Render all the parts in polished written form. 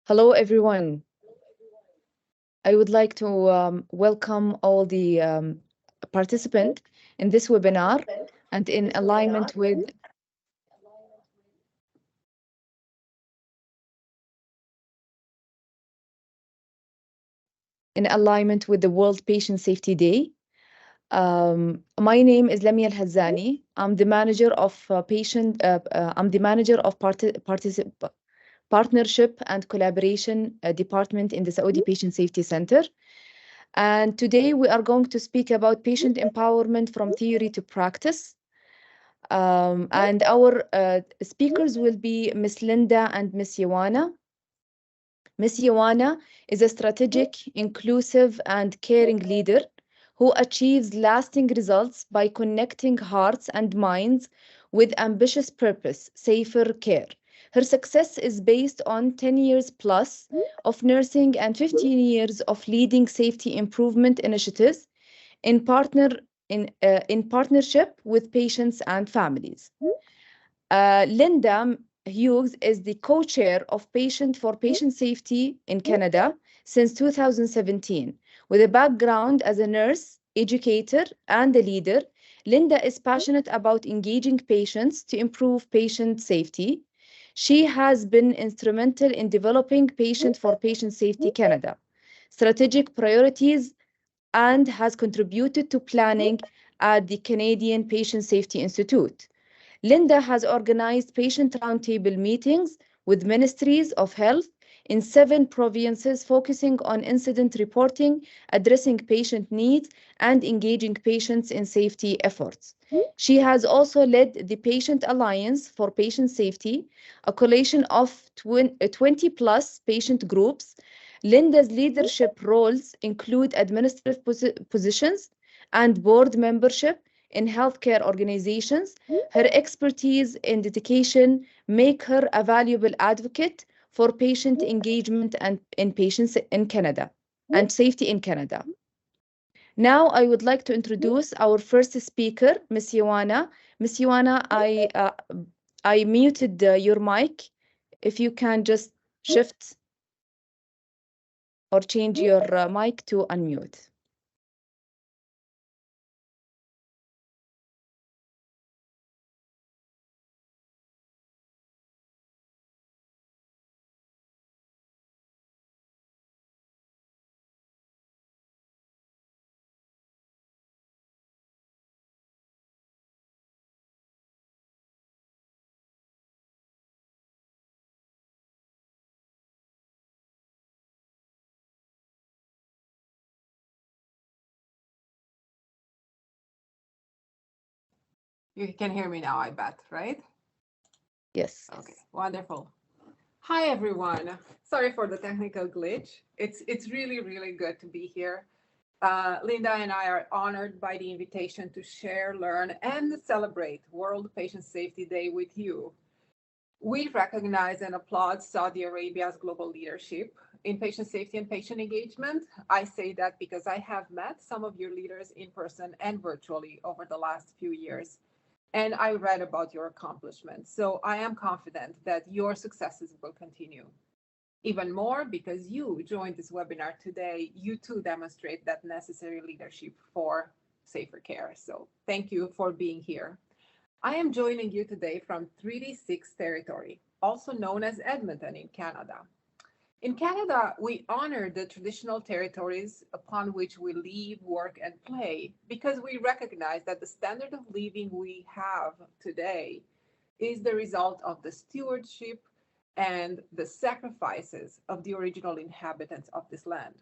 Hello, everyone. I would like to welcome all the participants in this webinar and in alignment with the World Patient Safety Day. My name is Lamia Al-Hazzani. I'm the manager of partnership and collaboration department in the Saudi Patient Safety Center. And today we are going to speak about patient empowerment from theory to practice. And our speakers will be Miss Linda and Miss Ioana. Miss Ioana is a strategic, inclusive, and caring leader who achieves lasting results by connecting hearts and minds with ambitious purpose, safer care. Her success is based on 10 years plus of nursing and 15 years of leading safety improvement initiatives in partnership with patients and families. Linda Hughes is the co-chair of Patient for Patient Safety in Canada since 2017. With a background as a nurse, educator, and a leader, Linda is passionate about engaging patients to improve patient safety. She has been instrumental in developing Patient for Patient Safety Canada strategic priorities and has contributed to planning at the Canadian Patient Safety Institute. Linda has organized patient roundtable meetings with ministries of health in 7 provinces, focusing on incident reporting, addressing patient needs, and engaging patients in safety efforts. She has also led the Patient Alliance for Patient Safety, a coalition of 20 plus patient groups. Linda's leadership roles include administrative positions and board membership in healthcare organizations. Her expertise and dedication make her a valuable advocate for patient engagement and in patients in Canada and safety in Canada. Now I would like to introduce our first speaker, Ms. Ioana. Ms. Ioana, I muted your mic. If you can just shift or change your mic to unmute. You can hear me now, I bet, right? Yes. Okay, wonderful. Hi, everyone. Sorry for the technical glitch. It's really good to be here. Linda and I are honored by the invitation to share, learn, and celebrate World Patient Safety Day with you. We recognize and applaud Saudi Arabia's global leadership in patient safety and patient engagement. I say that because I have met some of your leaders in person and virtually over the last few years, and I read about your accomplishments. So I am confident that your successes will continue. Even more, because you joined this webinar today, you too demonstrate that necessary leadership for safer care. So thank you for being here. I am joining you today from Treaty 6 territory, also known as Edmonton in Canada. In Canada, we honor the traditional territories upon which we live, work, and play because we recognize that the standard of living we have today is the result of the stewardship and the sacrifices of the original inhabitants of this land.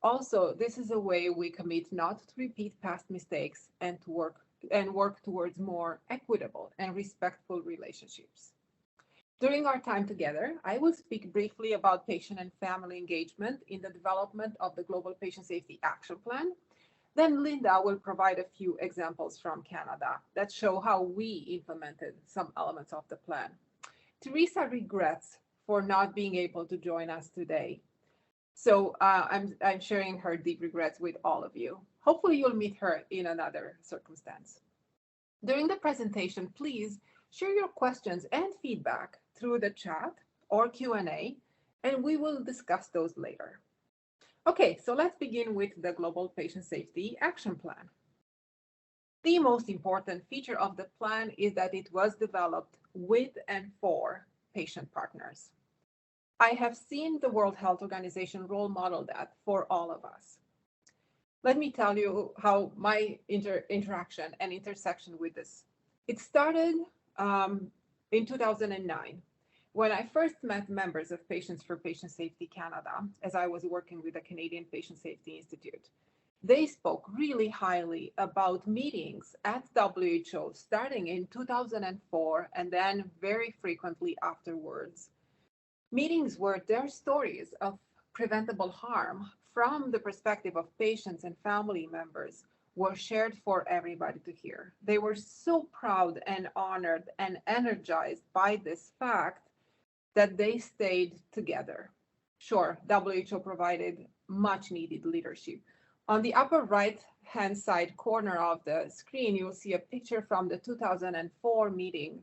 Also, this is a way we commit not to repeat past mistakes and to work towards more equitable and respectful relationships. During our time together, I will speak briefly about patient and family engagement in the development of the Global Patient Safety Action Plan. Then Linda will provide a few examples from Canada that show how we implemented some elements of the plan. Teresa regrets for not being able to join us today. So I'm sharing her deep regrets with all of you. Hopefully you'll meet her in another circumstance. During the presentation, please share your questions and feedback through the chat or Q&A, and we will discuss those later. Okay, so let's begin with the Global Patient Safety Action Plan. The most important feature of the plan is that it was developed with and for patient partners. I have seen the World Health Organization role model that for all of us. Let me tell you how my interaction and intersection with this. It started in 2009 when I first met members of Patients for Patient Safety Canada as I was working with the Canadian Patient Safety Institute. They spoke really highly about meetings at WHO starting in 2004 and then very frequently afterwards. Meetings where their stories of preventable harm from the perspective of patients and family members were shared for everybody to hear. They were so proud and honored and energized by this fact that they stayed together. Sure, WHO provided much needed leadership. On the upper right-hand side corner of the screen, you'll see a picture from the 2004 meeting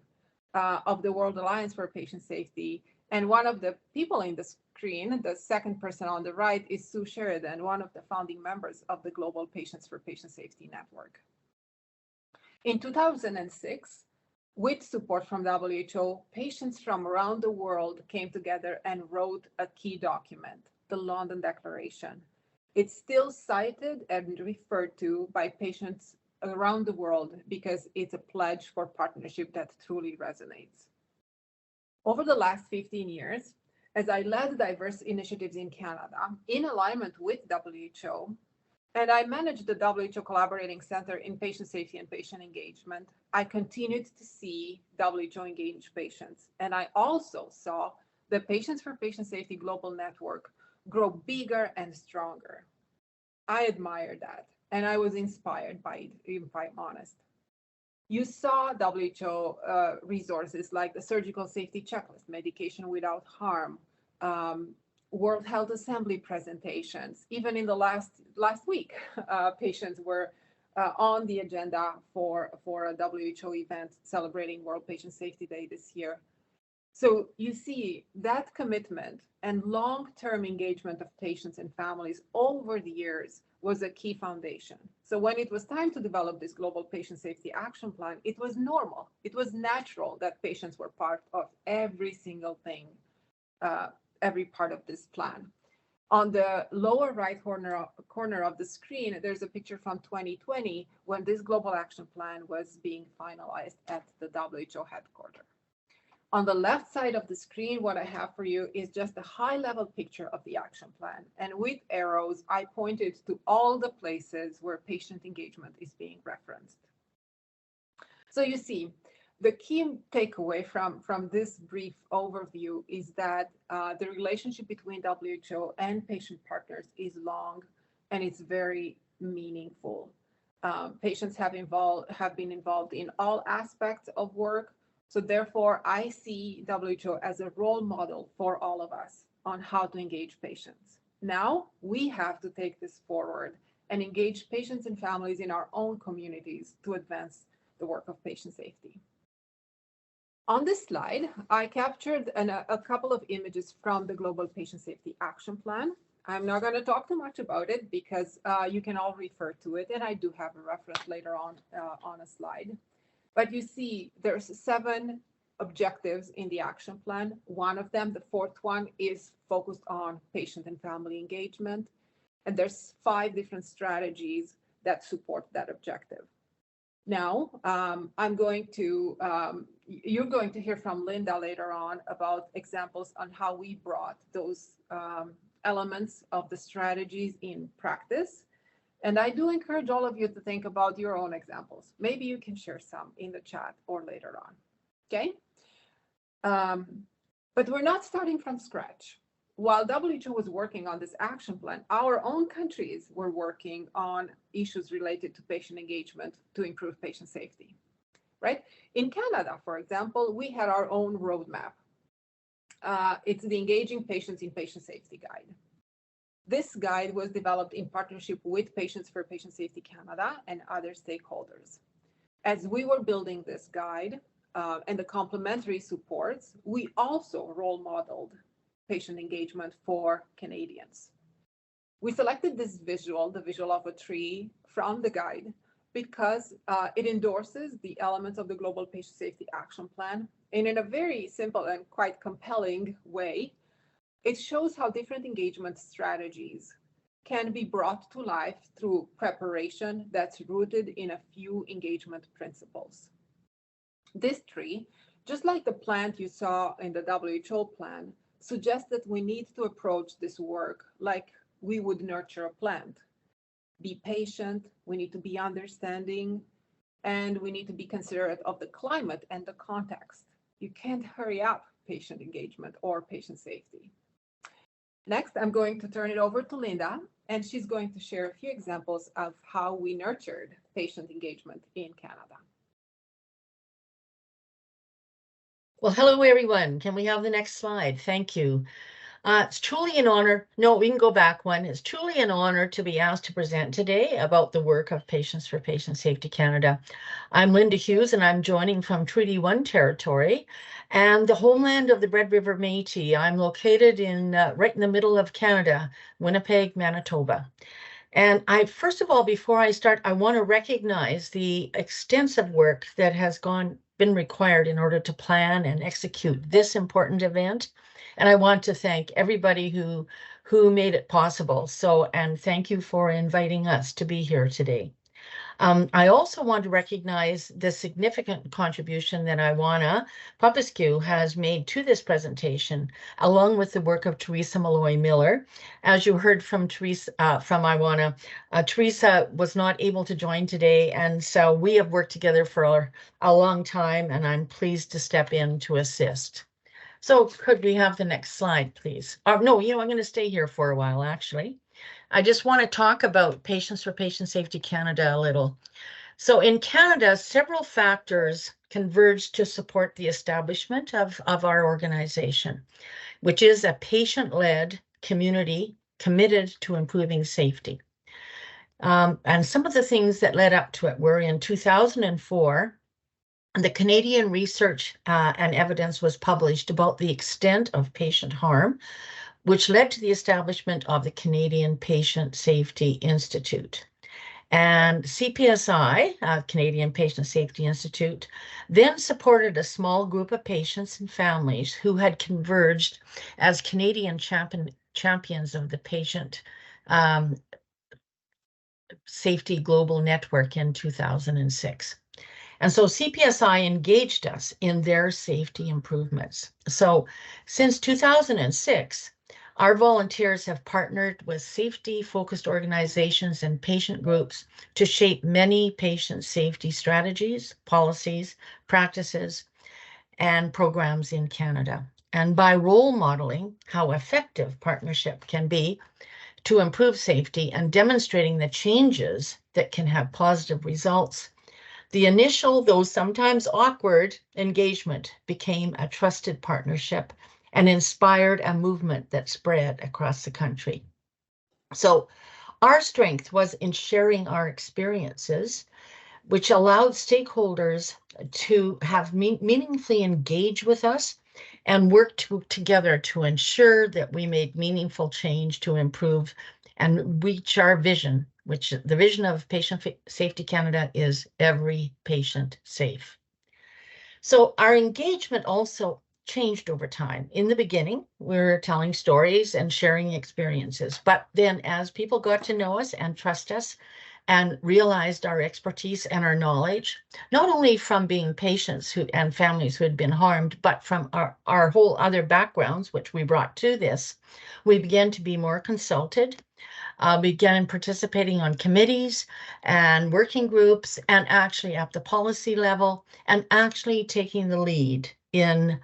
of the World Alliance for Patient Safety. And one of the people in the screen, the second person on the right, is Sue Sheridan, one of the founding members of the Global Patients for Patient Safety Network. In 2006, with support from WHO, patients from around the world came together and wrote a key document, the London Declaration. It's still cited and referred to by patients around the world because it's a pledge for partnership that truly resonates. Over the last 15 years, as I led diverse initiatives in Canada in alignment with WHO, and I managed the WHO Collaborating Center in Patient Safety and Patient Engagement, I continued to see WHO engage patients. And I also saw the Patients for Patient Safety Global Network grow bigger and stronger. I admire that, and I was inspired by it, if I'm honest. You saw WHO resources like the Surgical Safety Checklist, Medication Without Harm, World Health Assembly presentations. Even in the last week, patients were on the agenda for a WHO event celebrating World Patient Safety Day this year. So you see that commitment and long-term engagement of patients and families over the years was a key foundation. So when it was time to develop this Global Patient Safety Action Plan, it was normal. It was natural that patients were part of every single thing, every part of this plan. On the lower right corner of the screen, there's a picture from 2020 when this Global Action Plan was being finalized at the WHO headquarters. On the left side of the screen, what I have for you is just a high-level picture of the action plan. And with arrows, I pointed to all the places where patient engagement is being referenced. So you see, the key takeaway from this brief overview is that the relationship between WHO and patient partners is long and it's very meaningful. Patients have been involved in all aspects of work. So therefore, I see WHO as a role model for all of us on how to engage patients. Now we have to take this forward and engage patients and families in our own communities to advance the work of patient safety. On this slide, I captured a couple of images from the Global Patient Safety Action Plan. I'm not going to talk too much about it because you can all refer to it, and I do have a reference later on a slide. But you see, there's 7 objectives in the action plan. One of them, the 4th one, is focused on patient and family engagement. And there's 5 different strategies that support that objective. Now, you're going to hear from Linda later on about examples on how we brought those elements of the strategies in practice. And I do encourage all of you to think about your own examples. Maybe you can share some in the chat or later on, okay? But we're not starting from scratch. While WHO was working on this action plan, our own countries were working on issues related to patient engagement to improve patient safety, right? In Canada, for example, we had our own roadmap. It's the Engaging Patients in Patient Safety Guide. This guide was developed in partnership with Patients for Patient Safety Canada and other stakeholders. As we were building this guide and the complementary supports, we also role modeled patient engagement for Canadians. We selected this visual, the visual of a tree, from the guide because it endorses the elements of the Global Patient Safety Action Plan. And in a very simple and quite compelling way, it shows how different engagement strategies can be brought to life through preparation that's rooted in a few engagement principles. This tree, just like the plant you saw in the WHO plan, suggests that we need to approach this work like we would nurture a plant. Be patient, we need to be understanding, and we need to be considerate of the climate and the context. You can't hurry up patient engagement or patient safety. Next, I'm going to turn it over to Linda, and she's going to share a few examples of how we nurtured patient engagement in Canada. Well, hello, everyone. Can we have the next slide? Thank you. It's truly an honor. No, we can go back one. It's truly an honor to be asked to present today about the work of Patients for Patient Safety Canada. I'm Linda Hughes, and I'm joining from Treaty 1 territory and the homeland of the Red River Métis. I'm located in right in the middle of Canada, Winnipeg, Manitoba. And first of all, before I start, I want to recognize the extensive work that has been required in order to plan and execute this important event. And I want to thank everybody who made it possible. And thank you for inviting us to be here today. I also want to recognize the significant contribution that Ioana Popescu has made to this presentation, along with the work of Teresa Malloy Miller. As you heard from Ioana, Teresa was not able to join today, and so we have worked together for a long time, and I'm pleased to step in to assist. So could we have the next slide, please? No, I'm going to stay here for a while, actually. I just want to talk about Patients for Patient Safety Canada a little. So in Canada, several factors converge to support the establishment of our organization, which is a patient-led community committed to improving safety. And some of the things that led up to it were in 2004, the Canadian research and evidence was published about the extent of patient harm, which led to the establishment of the Canadian Patient Safety Institute. And CPSI, Canadian Patient Safety Institute, then supported a small group of patients and families who had converged as Canadian champions of the Patient Safety Global Network in 2006. And so CPSI engaged us in their safety improvements. So since 2006, our volunteers have partnered with safety-focused organizations and patient groups to shape many patient safety strategies, policies, practices, and programs in Canada. And by role modeling how effective partnership can be to improve safety and demonstrating the changes that can have positive results, the initial, though sometimes awkward, engagement became a trusted partnership and inspired a movement that spread across the country. So our strength was in sharing our experiences, which allowed stakeholders to have meaningfully engage with us and work together to ensure that we made meaningful change to improve and reach our vision, which the vision of Patient Safety Canada is every patient safe. So our engagement also changed over time. In the beginning, we were telling stories and sharing experiences, but then as people got to know us and trust us and realized our expertise and our knowledge, not only from being patients and families who had been harmed, but from our whole other backgrounds, which we brought to this, we began to be more consulted, began participating on committees and working groups, and actually at the policy level, and actually taking the lead in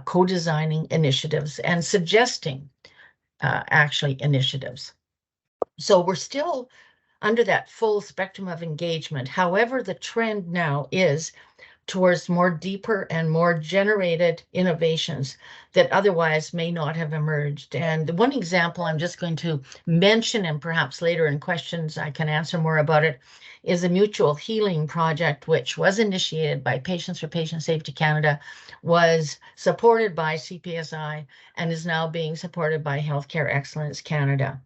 co-designing initiatives and suggesting actually initiatives. So we're still under that full spectrum of engagement. However, the trend now is towards more deeper and more generated innovations that otherwise may not have emerged. And the one example I'm just going to mention, and perhaps later in questions I can answer more about it, is a mutual healing project, which was initiated by Patients for Patient Safety Canada, was supported by CPSI, and is now being supported by Healthcare Excellence Canada.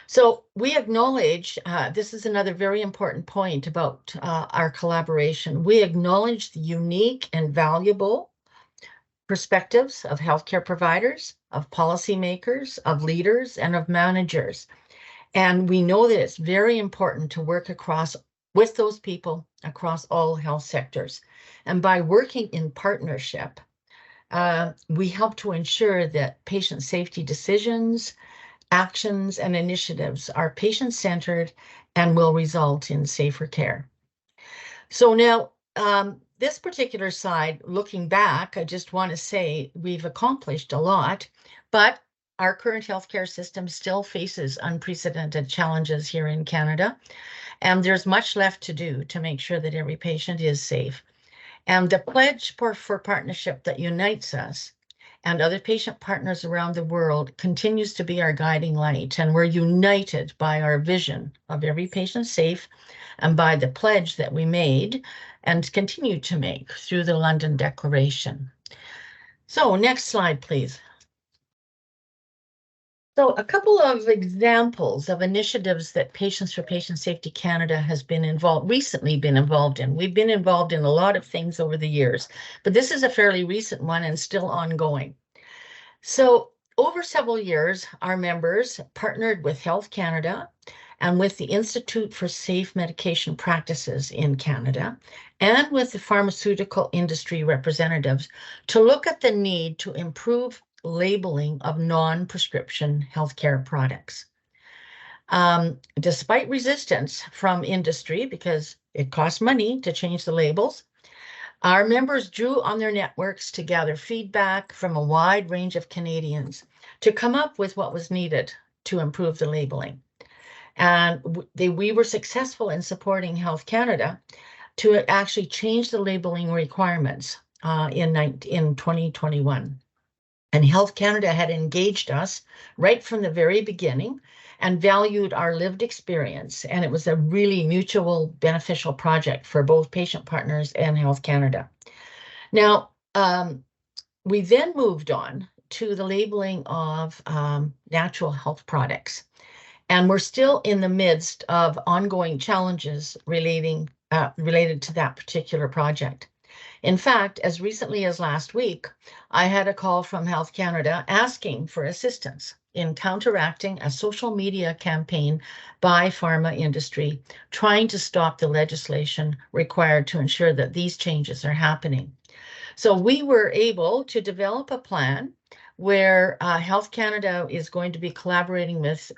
So we acknowledge, this is another very important point about our collaboration. We acknowledge the unique and valuable perspectives of healthcare providers, of policymakers, of leaders, and of managers. And we know that it's very important to work with those people across all health sectors. And by working in partnership, we help to ensure that patient safety decisions, actions, and initiatives are patient-centered and will result in safer care. So now, this particular slide, looking back, I just want to say we've accomplished a lot, but our current healthcare system still faces unprecedented challenges here in Canada, and there's much left to do to make sure that every patient is safe. And the pledge for partnership that unites us and other patient partners around the world continues to be our guiding light. And we're united by our vision of every patient safe and by the pledge that we made and continue to make through the London Declaration. So next slide, please. So a couple of examples of initiatives that Patients for Patient Safety Canada has recently been involved in. We've been involved in a lot of things over the years, but this is a fairly recent one and still ongoing. So over several years, our members partnered with Health Canada and with the Institute for Safe Medication Practices in Canada and with the pharmaceutical industry representatives to look at the need to improve labeling of non-prescription healthcare products. Despite resistance from industry, because it costs money to change the labels, our members drew on their networks to gather feedback from a wide range of Canadians to come up with what was needed to improve the labeling. And we were successful in supporting Health Canada to actually change the labeling requirements in 2021. And Health Canada had engaged us right from the very beginning and valued our lived experience. And it was a really mutual beneficial project for both patient partners and Health Canada. Now, we then moved on to the labeling of natural health products. And we're still in the midst of ongoing challenges related to that particular project. In fact, as recently as last week, I had a call from Health Canada asking for assistance in counteracting a social media campaign by pharma industry, trying to stop the legislation required to ensure that these changes are happening. So we were able to develop a plan where Health Canada is going to be collaborating with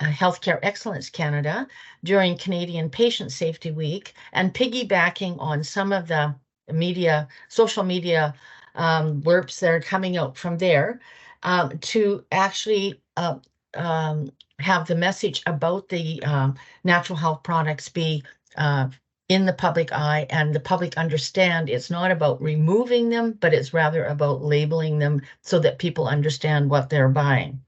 Healthcare Excellence Canada during Canadian Patient Safety Week and piggybacking on some of the social media blurbs that are coming out from there to actually have the message about the natural health products be in the public eye and the public understand it's not about removing them, but it's rather about labeling them so that people understand what they're buying.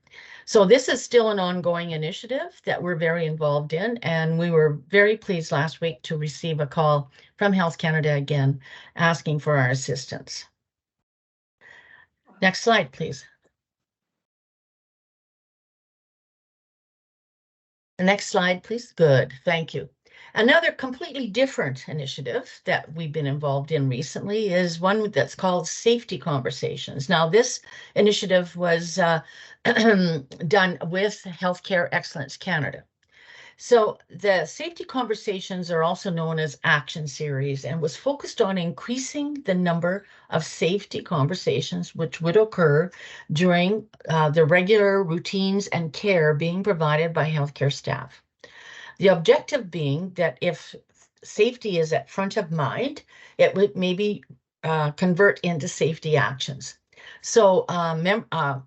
So this is still an ongoing initiative that we're very involved in, and we were very pleased last week to receive a call from Health Canada again, asking for our assistance. Next slide, please. The next slide, please. Good, thank you. Another completely different initiative that we've been involved in recently is one that's called Safety Conversations. Now, this initiative was done with Healthcare Excellence Canada. So the Safety Conversations are also known as Action Series and was focused on increasing the number of safety conversations which would occur during the regular routines and care being provided by healthcare staff. The objective being that if safety is at front of mind, it would maybe convert into safety actions. So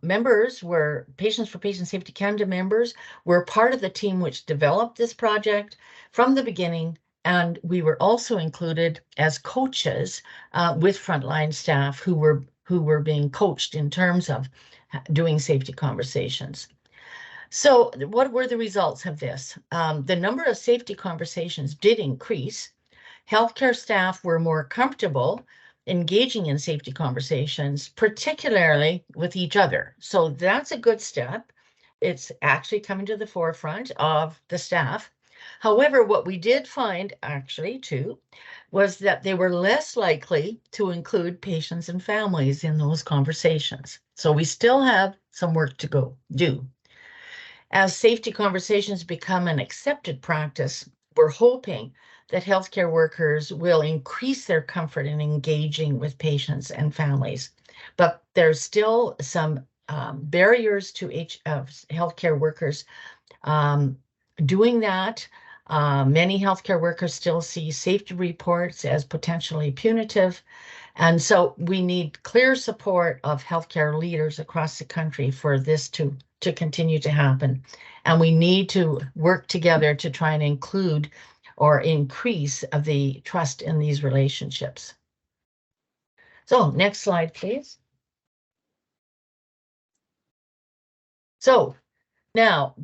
members were Patients for Patient Safety Canada members were part of the team which developed this project from the beginning And we were also included as coaches with frontline staff who were being coached in terms of doing safety conversations. So what were the results of this? The number of safety conversations did increase. Healthcare staff were more comfortable engaging in safety conversations, particularly with each other. So that's a good step. It's actually coming to the forefront of the staff. However, what we did find actually too was that they were less likely to include patients and families in those conversations. So we still have some work to do. As safety conversations become an accepted practice, we're hoping that healthcare workers will increase their comfort in engaging with patients and families. But there's still some barriers to healthcare workers doing that. Many healthcare workers still see safety reports as potentially punitive. And so we need clear support of healthcare leaders across the country for this to continue to happen. And we need to work together to try and include or increase the trust in these relationships. So next slide, please. So now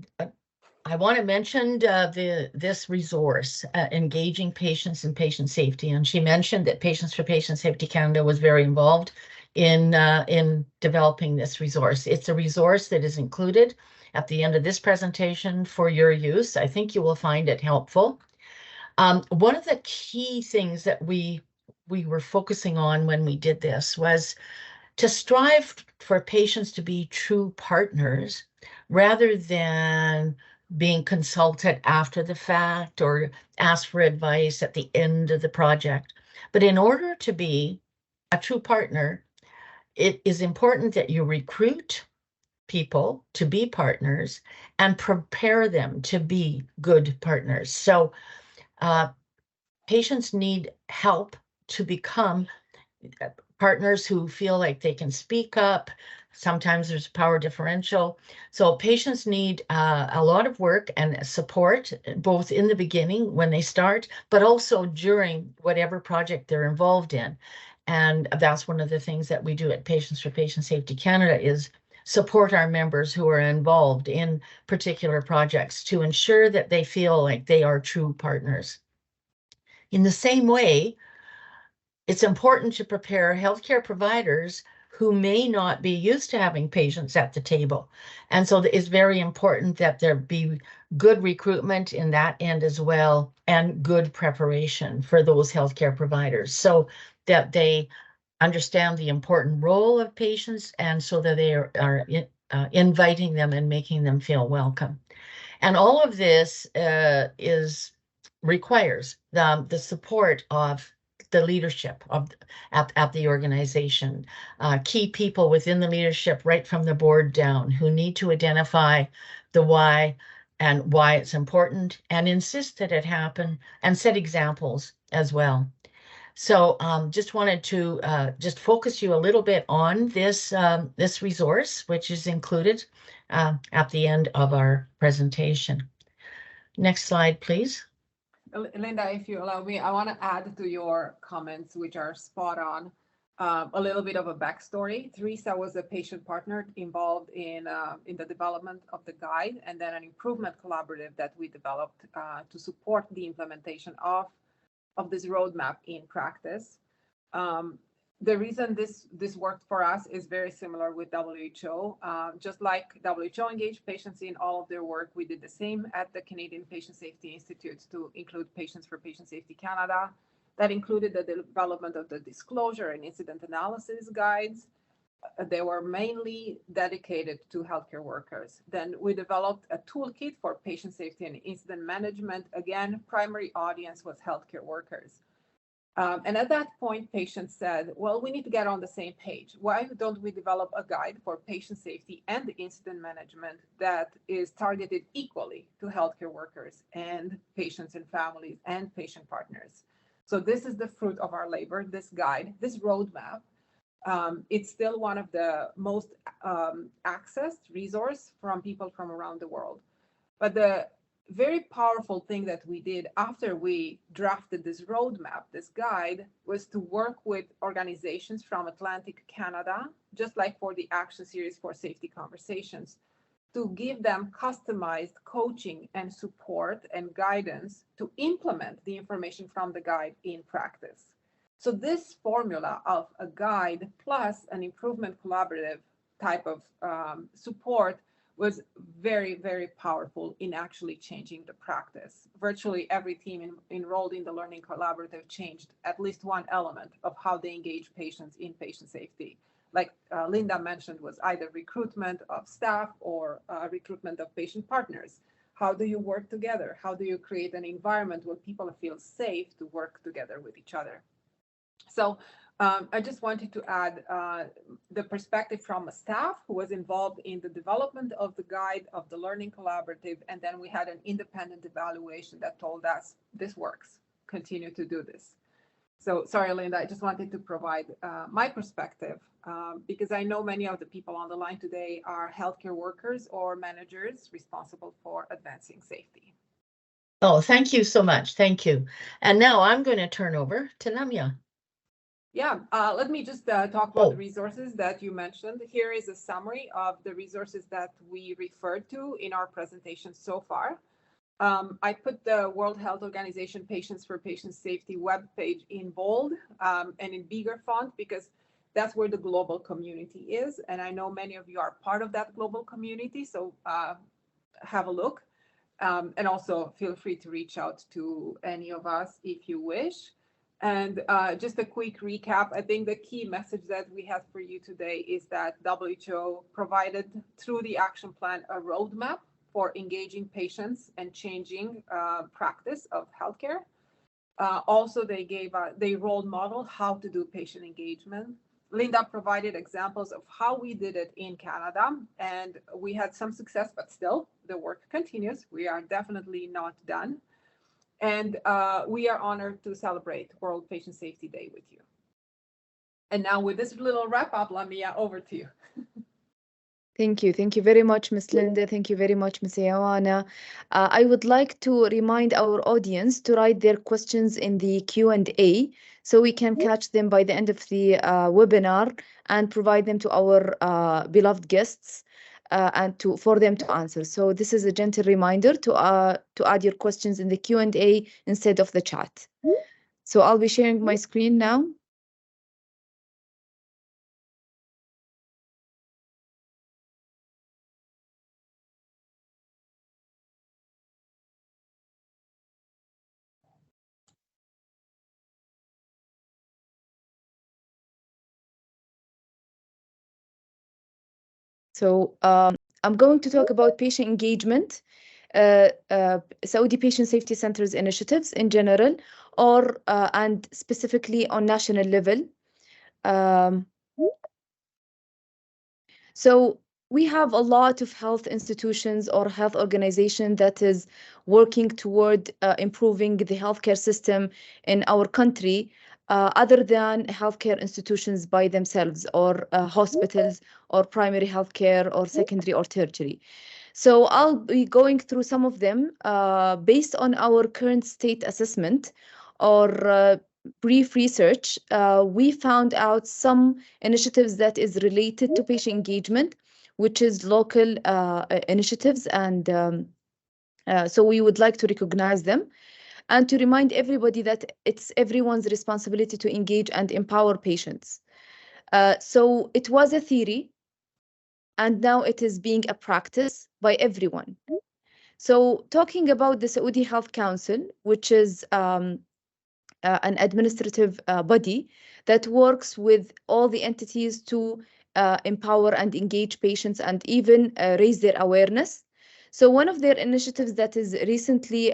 I want to mention this resource, Engaging Patients and Patient Safety. And she mentioned that Patients for Patient Safety Canada was very involved in developing this resource. It's a resource that is included at the end of this presentation for your use. I think you will find it helpful. One of the key things that we were focusing on when we did this was to strive for patients to be true partners rather than being consulted after the fact or ask for advice at the end of the project. But in order to be a true partner, it is important that you recruit people to be partners and prepare them to be good partners. So patients need help to become partners who feel like they can speak up. Sometimes there's a power differential. So patients need a lot of work and support, both in the beginning when they start, but also during whatever project they're involved in. And that's one of the things that we do at Patients for Patient Safety Canada is support our members who are involved in particular projects to ensure that they feel like they are true partners. In the same way, it's important to prepare healthcare providers who may not be used to having patients at the table. And so it's very important that there be good recruitment in that end as well, and good preparation for those healthcare providers so that they understand the important role of patients and so that they are inviting them and making them feel welcome. And all of this requires the support of the leadership at the organization, key people within the leadership right from the board down who need to identify the why and why it's important and insist that it happen and set examples as well. So just wanted to just focus you a little bit on this, this resource, which is included at the end of our presentation. Next slide, please. Linda, if you allow me, I want to add to your comments, which are spot on, a little bit of a backstory. Teresa was a patient partner involved in the development of the guide, and then an improvement collaborative that we developed to support the implementation of this roadmap in practice. The reason this worked for us is very similar with WHO. Just like WHO engaged patients in all of their work, we did the same at the Canadian Patient Safety Institute to include Patients for Patient Safety Canada. That included the development of the disclosure and incident analysis guides. They were mainly dedicated to healthcare workers. Then we developed a toolkit for patient safety and incident management. Again, primary audience was healthcare workers. And at that point, patients said, well, we need to get on the same page. Why don't we develop a guide for patient safety and incident management that is targeted equally to healthcare workers and patients and families and patient partners? So this is the fruit of our labor, this guide, this roadmap. It's still one of the most accessed resource from people from around the world. But the very powerful thing that we did after we drafted this roadmap, this guide, was to work with organizations from Atlantic Canada, just like for the Action Series for Safety Conversations, to give them customized coaching and support and guidance to implement the information from the guide in practice. So this formula of a guide plus an improvement collaborative type of support was very, very powerful in actually changing the practice. Virtually every team enrolled in the Learning Collaborative changed at least one element of how they engage patients in patient safety. Like Linda mentioned, was either recruitment of staff or recruitment of patient partners. How do you work together? How do you create an environment where people feel safe to work together with each other? So I just wanted to add the perspective from a staff who was involved in the development of the guide of the Learning Collaborative, and then we had an independent evaluation that told us this works, continue to do this. So sorry, Linda, I just wanted to provide my perspective because I know many of the people on the line today are healthcare workers or managers responsible for advancing safety. Oh, thank you so much. Thank you. And now I'm going to turn over to Namia. Yeah, let me just talk about the resources that you mentioned. Here is a summary of the resources that we referred to in our presentation so far. I put the World Health Organization Patients for Patient Safety webpage in bold and in bigger font because that's where the global community is. And I know many of you are part of that global community, so have a look. And also feel free to reach out to any of us if you wish. And just a quick recap, I think the key message that we have for you today is that WHO provided through the action plan a roadmap for engaging patients and changing practice of healthcare. Also, they role model how to do patient engagement. Linda provided examples of how we did it in Canada, and we had some success, but still the work continues. We are definitely not done. And we are honored to celebrate World Patient Safety Day with you. And now with this little wrap up, Lamia, over to you. Thank you. Thank you very much, Ms. Linda. Thank you very much, Ms. Ioana. I would like to remind our audience to write their questions in the Q&A so we can catch them by the end of the webinar and provide them to our beloved guests and for them to answer. So this is a gentle reminder to add your questions in the Q&A instead of the chat. So I'll be sharing my screen now. So I'm going to talk about patient engagement, Saudi Patient Safety Centers initiatives in general, or and specifically on national level. So we have a lot of health institutions or health organization that is working toward improving the healthcare system in our country, other than healthcare institutions by themselves or hospitals or primary healthcare or secondary or tertiary. So I'll be going through some of them based on our current state assessment or brief research. We found out some initiatives that is related to patient engagement, which is local initiatives, and so we would like to recognize them and to remind everybody that it's everyone's responsibility to engage and empower patients. So it was a theory, and now it is being a practice by everyone. So talking about the Saudi Health Council, which is an administrative body that works with all the entities to empower and engage patients and even raise their awareness. So one of their initiatives that is recently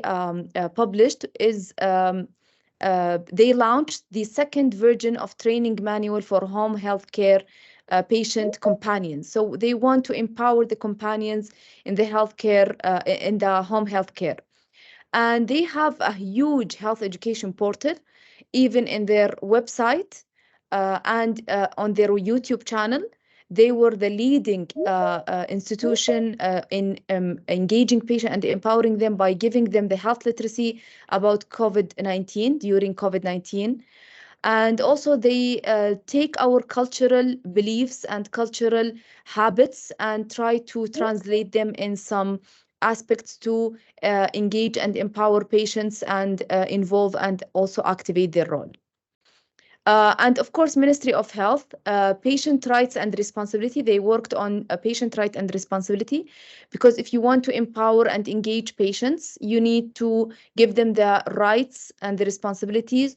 published is they launched the second version of training manual for home healthcare patient companions. So they want to empower the companions in the healthcare, in the home healthcare. And they have a huge health education portal, even in their website and on their YouTube channel. They were the leading institution in engaging patients and empowering them by giving them the health literacy about COVID-19 during COVID-19. And also they take our cultural beliefs and cultural habits and try to translate them in some aspects to engage and empower patients and involve and also activate their role. And of course, Ministry of Health, patient rights and responsibility. They worked on a patient right and responsibility, because if you want to empower and engage patients, you need to give them the rights and the responsibilities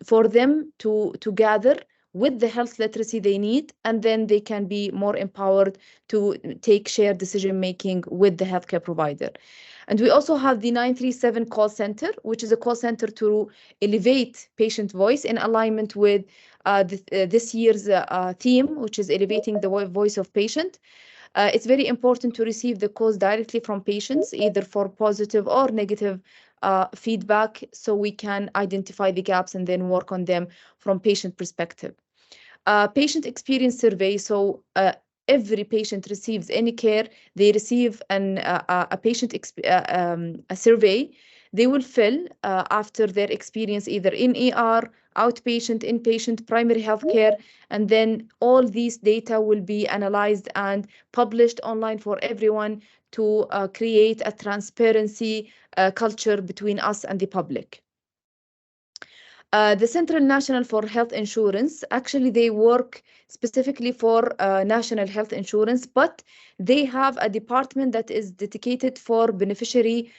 for them to gather with the health literacy they need, and then they can be more empowered to take shared decision making with the healthcare provider. And we also have the 937 call center, which is a call center to elevate patient voice in alignment with this year's theme, which is elevating the voice of patient. It's very important to receive the calls directly from patients, either for positive or negative feedback, so we can identify the gaps and then work on them from patient perspective. Patient experience survey. So every patient receives any care, they receive a patient a survey they will fill after their experience either in ER, outpatient, inpatient, primary health care, and then all these data will be analyzed and published online for everyone to create a transparency culture between us and the public. The Central National for Health Insurance, actually they work specifically for national health insurance, but they have a department that is dedicated for beneficiary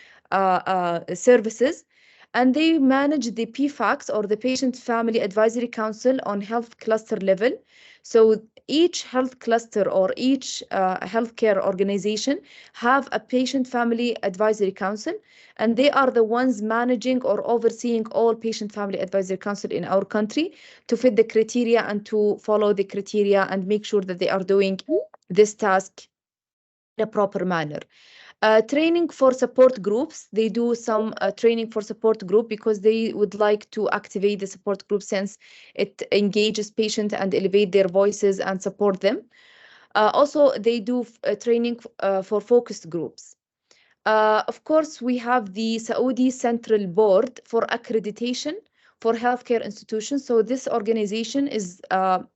services, and they manage the PFACs, or the Patient Family Advisory Council, on health cluster level. So each health cluster or each healthcare organization have a Patient Family Advisory Council, and they are the ones managing or overseeing all Patient Family Advisory Council in our country to fit the criteria and to follow the criteria and make sure that they are doing this task in a proper manner. Training for support groups. They do some training for support group because they would like to activate the support group, since it engages patients and elevate their voices and support them. Also, they do training for focused groups. Of course, we have the Saudi Central Board for Accreditation for Healthcare Institutions. So this organization is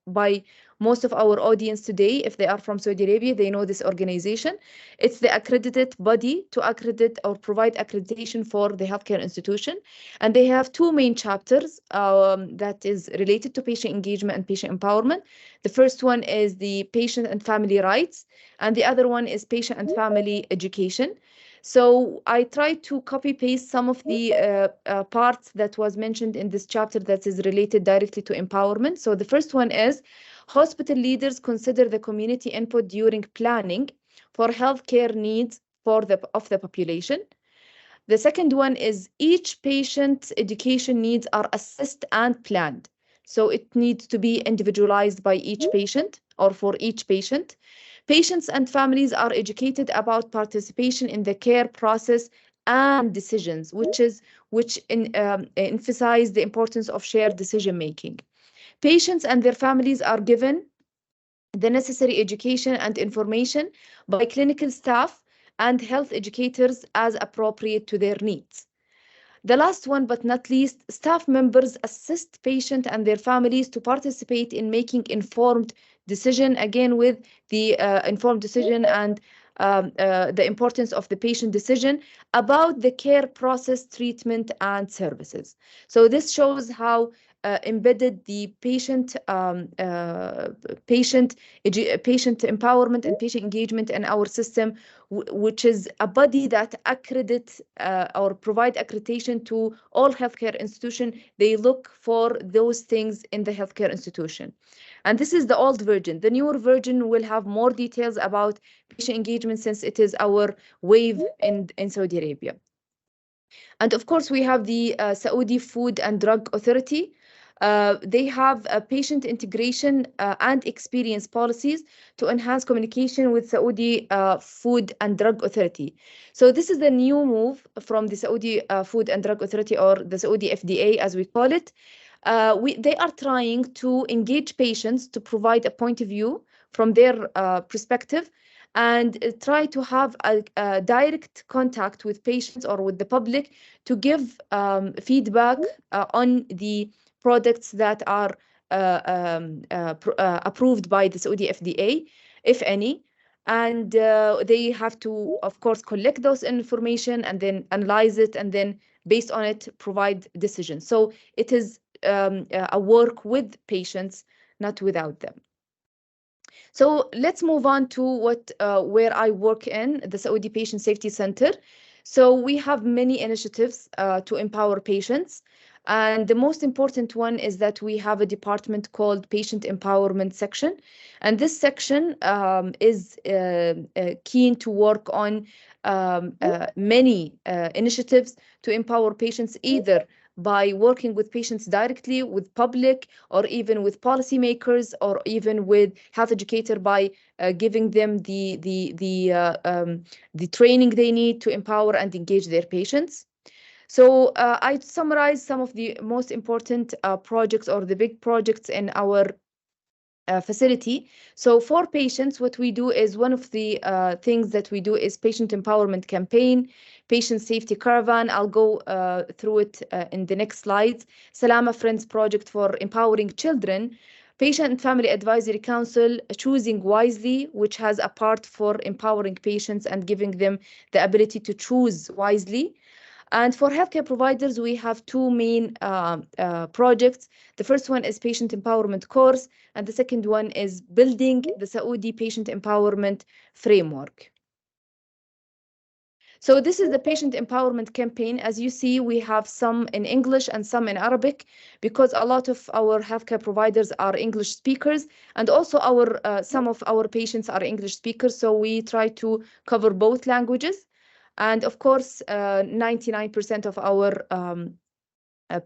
by most of our audience today, if they are from Saudi Arabia, they know this organization. It's the accredited body to accredit or provide accreditation for the healthcare institution. And they have two main chapters that is related to patient engagement and patient empowerment. The first one is the patient and family rights, and the other one is patient and family education. So I tried to copy paste some of the parts that was mentioned in this chapter that is related directly to empowerment. So the first one is hospital leaders consider the community input during planning for healthcare needs of the population. The second one is each patient's education needs are assessed and planned. So it needs to be individualized by each patient or for each patient. Patients and families are educated about participation in the care process and decisions, which emphasize the importance of shared decision making. Patients and their families are given the necessary education and information by clinical staff and health educators as appropriate to their needs. The last one, but not least, staff members assist patients and their families to participate in making informed decision, again with the informed decision and the importance of the patient decision about the care process, treatment, and services. So this shows how embedded the patient empowerment and patient engagement in our system, which is a body that accredit or provide accreditation to all healthcare institutions. They look for those things in the healthcare institution. And this is the old version. The newer version will have more details about patient engagement, since it is our wave in Saudi Arabia. And of course, we have the Saudi Food and Drug Authority. They have patient integration and experience policies to enhance communication with Saudi Food and Drug Authority. So this is the new move from the Saudi Food and Drug Authority, or the Saudi FDA as we call it. They are trying to engage patients to provide a point of view from their perspective, and try to have a direct contact with patients or with the public to give feedback on the products that are approved by the Saudi FDA, if any. And they have to, of course, collect those information and then analyze it, and then based on it, provide decisions. So it is a work with patients, not without them. So let's move on to where I work in, the Saudi Patient Safety Center. So we have many initiatives to empower patients. And the most important one is that we have a department called Patient Empowerment Section. And this section is keen to work on many initiatives to empower patients, either by working with patients directly, with public, or even with policymakers, or even with health educator by giving them the training they need to empower and engage their patients. So I summarize some of the most important projects or the big projects in our facility. So for patients, what we do is, one of the things that we do is patient empowerment campaign, patient safety caravan. I'll go through it in the next slides. Salama Friends project for empowering children, Patient and Family Advisory Council, Choosing Wisely, which has a part for empowering patients and giving them the ability to choose wisely. And for healthcare providers, we have two main projects. The first one is Patient Empowerment Course, and the second one is Building the Saudi Patient Empowerment Framework. So this is the patient empowerment campaign. As you see, we have some in English and some in Arabic, because a lot of our healthcare providers are English speakers, and also some of our patients are English speakers. So we try to cover both languages. And of course, 99% of our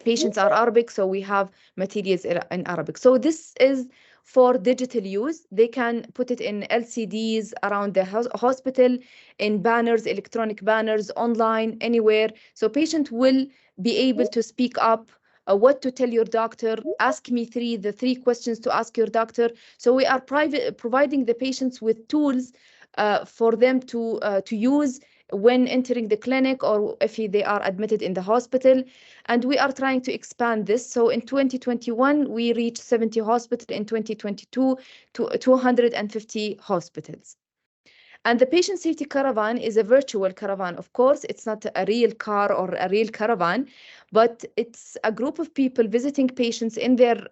patients are Arabic, so we have materials in Arabic. So this is for digital use. They can put it in LCDs around the hospital, in banners, electronic banners, online, anywhere. So patient will be able to speak up, what to tell your doctor, ask me the three questions to ask your doctor. So we are providing the patients with tools for them to use when entering the clinic, or if they are admitted in the hospital. And we are trying to expand this. So in 2021, we reached 70 hospitals. In 2022, to 250 hospitals. And the patient safety caravan is a virtual caravan. Of course, it's not a real car or a real caravan, but it's a group of people visiting patients in their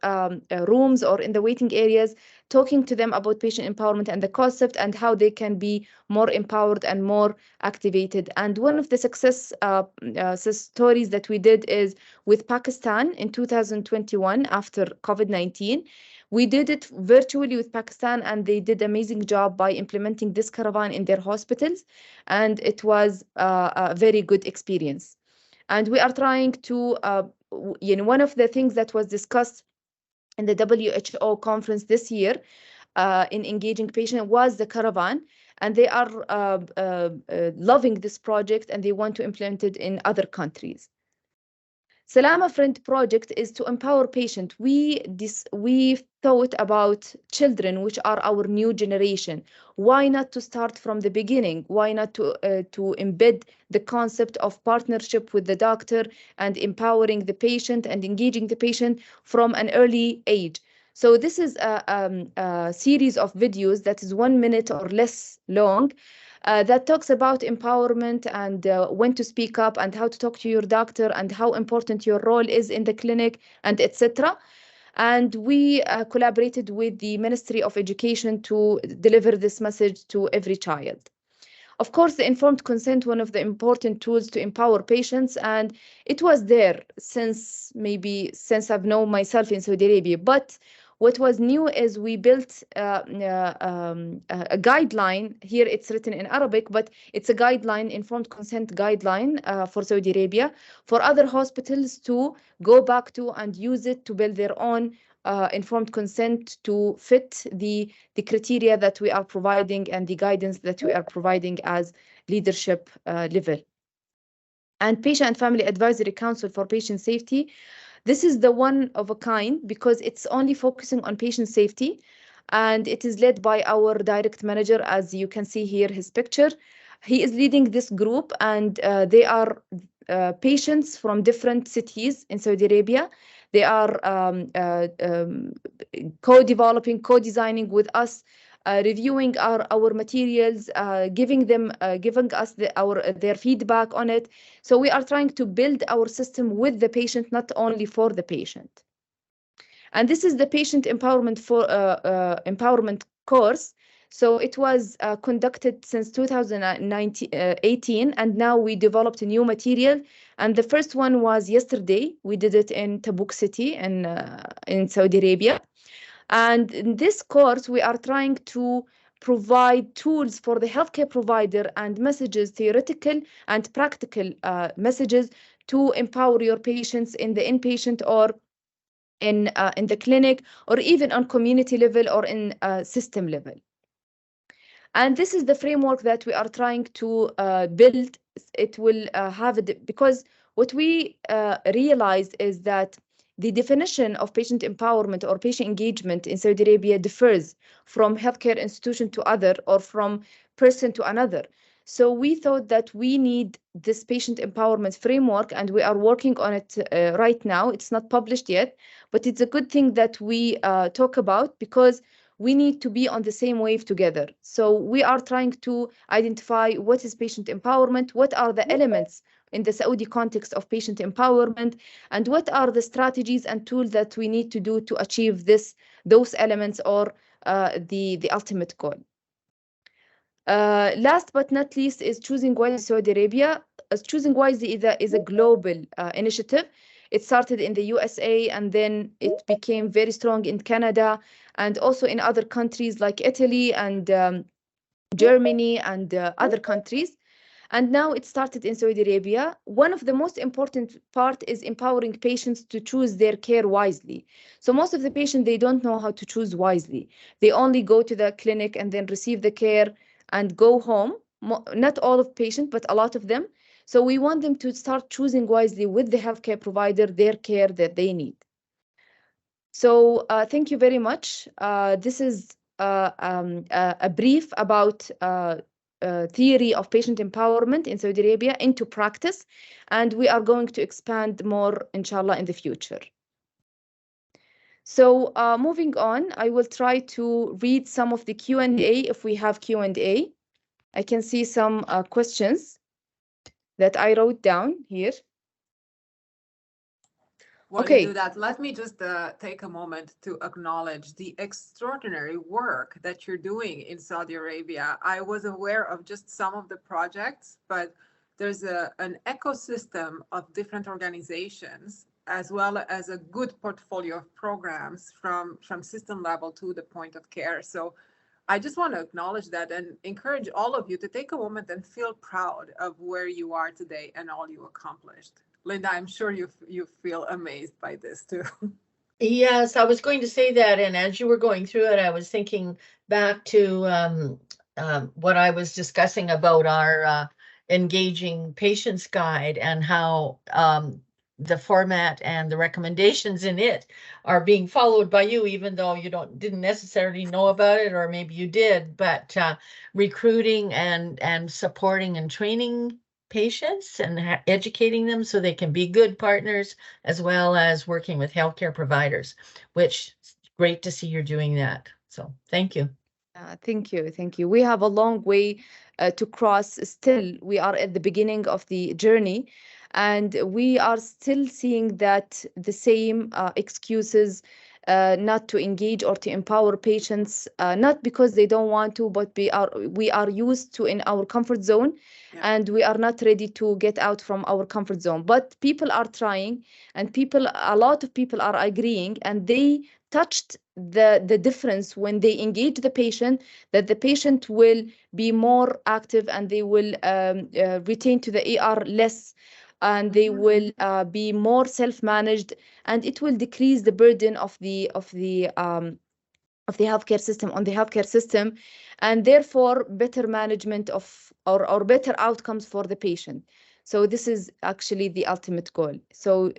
rooms or in the waiting areas, talking to them about patient empowerment and the concept, and how they can be more empowered and more activated. And one of the success stories that we did is with Pakistan in 2021, after COVID-19. We did it virtually with Pakistan, and they did an amazing job by implementing this caravan in their hospitals, and it was a very good experience. And we are trying to, one of the things that was discussed in the WHO conference this year in engaging patients was the caravan, and they are loving this project, and they want to implement it in other countries. Salama Friend project is to empower patients. We thought about children, which are our new generation. Why not to start from the beginning? Why not to embed the concept of partnership with the doctor and empowering the patient and engaging the patient from an early age? So this is a series of videos that is 1 minute or less long, that talks about empowerment and when to speak up and how to talk to your doctor and how important your role is in the clinic, and etc. And we collaborated with the Ministry of Education to deliver this message to every child. Of course, the informed consent, one of the important tools to empower patients, and it was there since I've known myself in Saudi Arabia. But what was new is we built a guideline. Here it's written in Arabic, but it's a guideline, informed consent guideline for Saudi Arabia, for other hospitals to go back to and use it to build their own informed consent to fit the criteria that we are providing and the guidance that we are providing as leadership level. And Patient and Family Advisory Council for Patient Safety. This is the one of a kind because it's only focusing on patient safety. and it is led by our direct manager, as you can see here, his picture. He is leading this group, and they are patients from different cities in Saudi Arabia. They are co-developing, co-designing with us, reviewing our materials, giving us their feedback on it. So we are trying to build our system with the patient, not only for the patient. And this is the patient empowerment course. So it was conducted since 2018, and now we developed a new material. And the first one was yesterday. We did it in Tabuk City in Saudi Arabia. And in this course, we are trying to provide tools for the healthcare provider and messages, theoretical and practical messages, to empower your patients in the inpatient or in the clinic, or even on community level or in system level. And this is the framework that we are trying to build. It will have it, because what we realized is that the definition of patient empowerment or patient engagement in Saudi Arabia differs from healthcare institution to other, or from person to another. So we thought that we need this patient empowerment framework, and we are working on it right now. It's not published yet, but it's a good thing that we talk about, because we need to be on the same wave together. So we are trying to identify what is patient empowerment, what are the elements in the Saudi context of patient empowerment, and what are the strategies and tools that we need to do to achieve those elements, or the ultimate goal. Last but not least is Choosing Wisely Saudi Arabia. Choosing Wisely is a global initiative. It started in the USA, and then it became very strong in Canada, and also in other countries like Italy and Germany and other countries. And now it started in Saudi Arabia. One of the most important part is empowering patients to choose their care wisely. So most of the patients, they don't know how to choose wisely. They only go to the clinic and then receive the care and go home. Not all of patients, but a lot of them. So we want them to start choosing wisely with the healthcare provider their care that they need. So thank you very much. This is a brief about theory of patient empowerment in Saudi Arabia into practice, and we are going to expand more, inshallah, in the future. So moving on, I will try to read some of the Q&A if we have Q&A. I can see some questions that I wrote down here. While you do that, let me just take a moment to acknowledge the extraordinary work that you're doing in Saudi Arabia. I was aware of just some of the projects, but there's an ecosystem of different organizations, as well as a good portfolio of programs from system level to the point of care. So I just want to acknowledge that and encourage all of you to take a moment and feel proud of where you are today and all you accomplished. Linda, I'm sure you feel amazed by this too. Yes, I was going to say that, and as you were going through it, I was thinking back to what I was discussing about our engaging patients guide, and how the format and the recommendations in it are being followed by you, even though you didn't necessarily know about it, or maybe you did, but recruiting and supporting and training patients and educating them so they can be good partners, as well as working with healthcare providers, which is great to see you're doing that. So thank you. Thank you. Thank you. We have a long way to cross still. We are at the beginning of the journey, and we are still seeing that the same excuses not to engage or to empower patients, not because they don't want to, but we are used to in our comfort zone, and we are not ready to get out from our comfort zone. But people are trying, and a lot of people are agreeing, and they touched the difference when they engage the patient, that the patient will be more active, and they will retain to the ER less, and they will be more self-managed, and it will decrease the burden of the healthcare system on the healthcare system, and therefore better management of or better outcomes for the patient. So this is actually the ultimate goal. So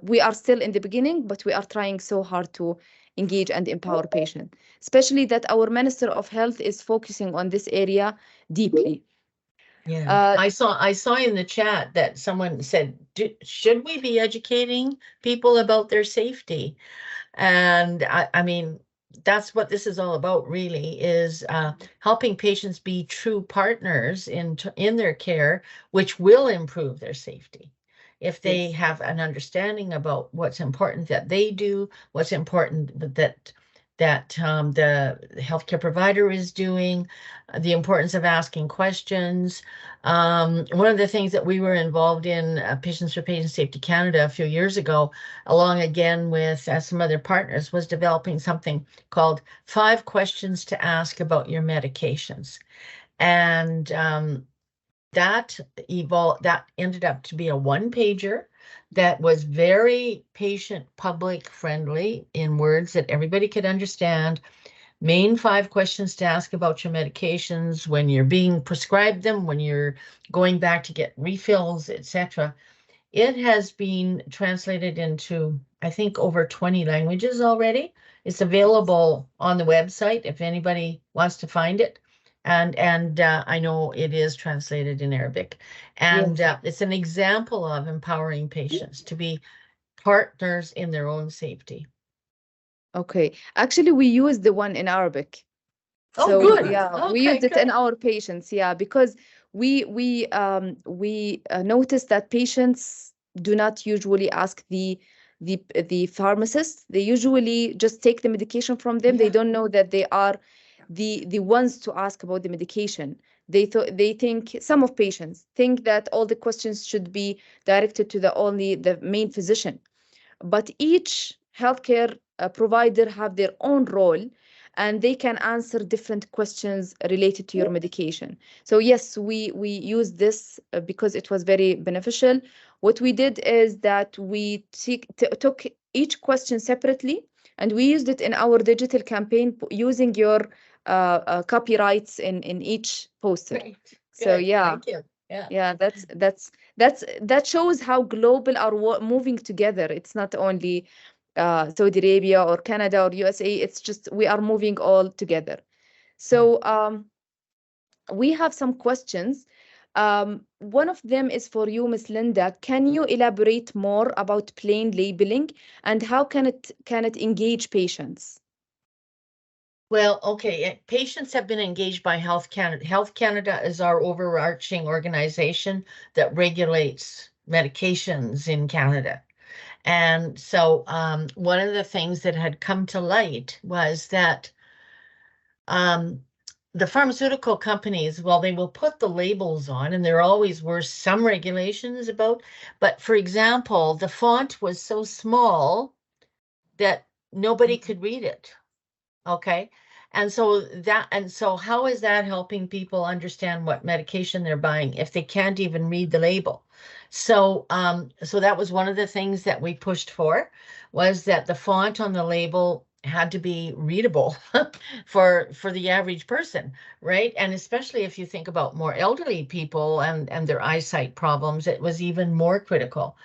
we are still in the beginning, but we are trying so hard to engage and empower patients, especially that our Minister of Health is focusing on this area deeply. Yeah, I saw in the chat that someone said, should we be educating people about their safety? And I mean, that's what this is all about, really, is helping patients be true partners in their care, which will improve their safety. If they have an understanding about what's important that they do, what's important that the healthcare provider is doing, the importance of asking questions. One of the things that we were involved in, Patients for Patient Safety Canada, a few years ago, along again with some other partners, was developing something called 5 questions to ask about your medications. And that ended up to be a 1-pager that was very patient, public friendly, in words that everybody could understand. Main 5 questions to ask about your medications when you're being prescribed them, when you're going back to get refills, etc. It has been translated into, I think, over 20 languages already. It's available on the website if anybody wants to find it. And I know it is translated in Arabic. And it's an example of empowering patients to be partners in their own safety. Okay. Actually, we use the one in Arabic. Oh, So good. yeah, Okay, we used it in good. our patients, because we noticed that patients do not usually ask the pharmacist. They usually just take the medication from them. They don't know that they are the ones to ask about the medication. They think, some of patients think that all the questions should be directed to the main physician, but each healthcare provider have their own role, and they can answer different questions related to your medication. So yes, we use this because it was very beneficial. What we did is that we took each question separately, and we used it in our digital campaign using your copyrights in each poster. Great. So Good. yeah. Thank you. Yeah, that shows how global are moving together. It's not only Saudi Arabia or Canada or USA. It's just we are moving all together. So we have some questions. One of them is for you, Ms. Linda. Can you elaborate more about plain labeling and how can it engage patients? Well, okay, patients have been engaged by Health Canada. Health Canada is our overarching organization that regulates medications in Canada. And so one of the things that had come to light was that the pharmaceutical companies, well, they will put the labels on, and there always were some regulations about, but for example, the font was so small that nobody could read it. Okay. And so how is that helping people understand what medication they're buying if they can't even read the label? So so that was one of the things that we pushed for, was that the font on the label had to be readable for the average person, right? And especially if you think about more elderly people and their eyesight problems, it was even more critical.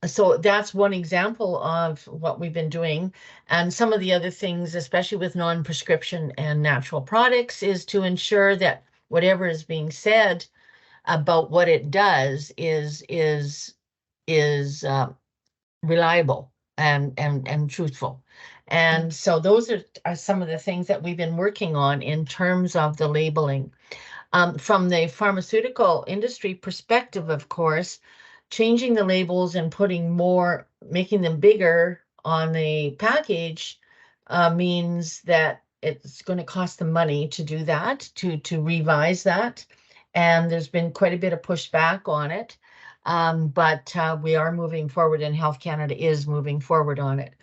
So that's one example of what we've been doing. And some of the other things, especially with non-prescription and natural products, is to ensure that whatever is being said about what it does is reliable and truthful. And so those are some of the things that we've been working on in terms of the labeling. From the pharmaceutical industry perspective, of course, changing the labels and making them bigger on the package means that it's going to cost them money to do that, to revise that. And there's been quite a bit of pushback on it. But we are moving forward, and Health Canada is moving forward on it.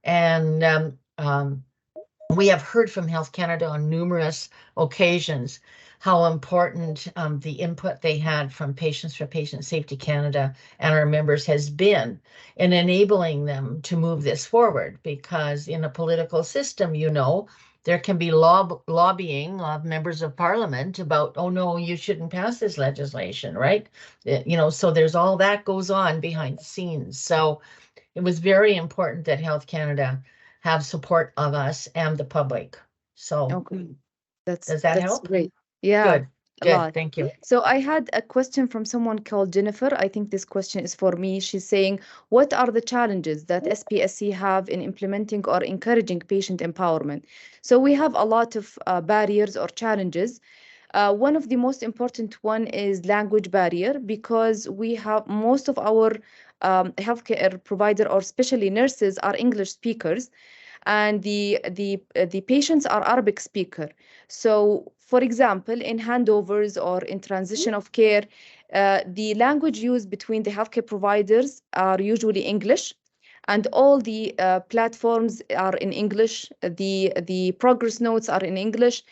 And we have heard from Health Canada on numerous occasions how important the input they had from Patients for Patient Safety Canada and our members has been in enabling them to move this forward, because in a political system, there can be lobbying of members of parliament about, oh no, you shouldn't pass this legislation, right? So there's all that goes on behind the scenes. So it was very important that Health Canada have support of us and the public. So Okay, does that that's help? great. Yeah, Good, a good. lot. Thank you. So I had a question from someone called Jennifer. I think this question is for me. She's saying, what are the challenges that SPSC have in implementing or encouraging patient empowerment? So we have a lot of barriers or challenges. One of the most important one is language barrier, because we have most of our healthcare provider, or especially nurses, are English speakers, and the patients are Arabic speaker. So, for example, in handovers or in transition of care, the language used between the healthcare providers are usually English, and all the platforms are in English. The progress notes are in English,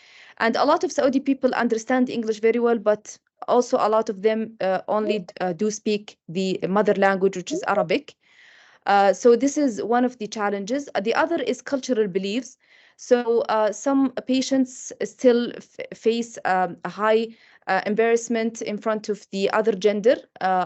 and a lot of Saudi people understand English very well, but also a lot of them only do speak the mother language, which is Arabic. So this is one of the challenges. The other is cultural beliefs. So some patients still face a high embarrassment in front of the other gender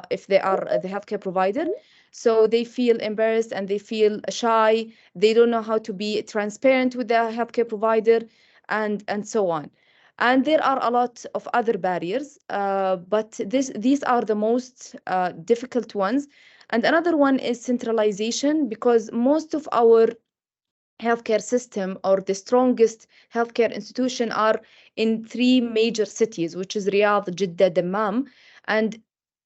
if they are the healthcare provider. So they feel embarrassed and they feel shy. They don't know how to be transparent with the healthcare provider, and so on. And there are a lot of other barriers, but these are the most difficult ones. And another one is centralization, because most of our healthcare system, or the strongest healthcare institution, are in three major cities, which is Riyadh, Jeddah, Dammam. And